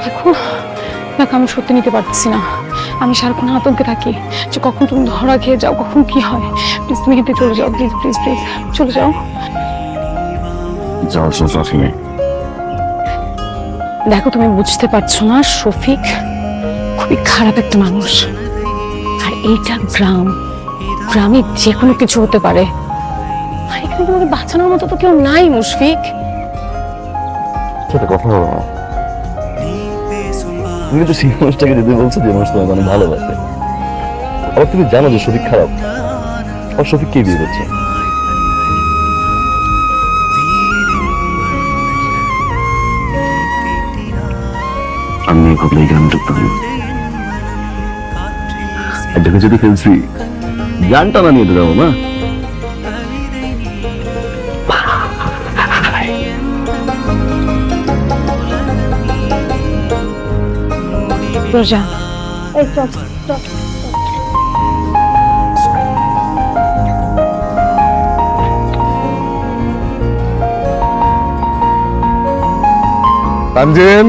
দেখো দেখো, আমি সত্যি নিতে পারছি না। আমি সারাক্ষণ আতঙ্কে থাকি যে কখন তুমি ধরা খেয়ে যাও, কখন কি হয়। প্লিজ তুমি কিন্তু চলে যাও, প্লিজ প্লিজ প্লিজ চলে যাও। যাওয়ার জন্য আসিনি। দেখো তুমি বুঝতে পারছো না, শফিক খুবই খারাপ একটা মানুষ। আর এইটা গ্রাম, গ্রামে যে কোনো কিছু হতে পারে। আর এখানে তোমাকে বাঁচানোর মতো তো কেউ নাই মুশফিক। সাথে কথা বলো না। তুমি তো সেই মানুষটাকে যদি বলছো যে মানুষ তোমাকে অনেক ভালোবাসে, আবার তুমি জানো যে শফিক খারাপ, আর শফিক কে বিয়ে করছে? আমি ভাবলে এই গ্রামে ঢুকতাম না। এটাকে যদি ফেলছি গানটা না নিয়ে যাবো না। রোজা এই চল চল। তানজিম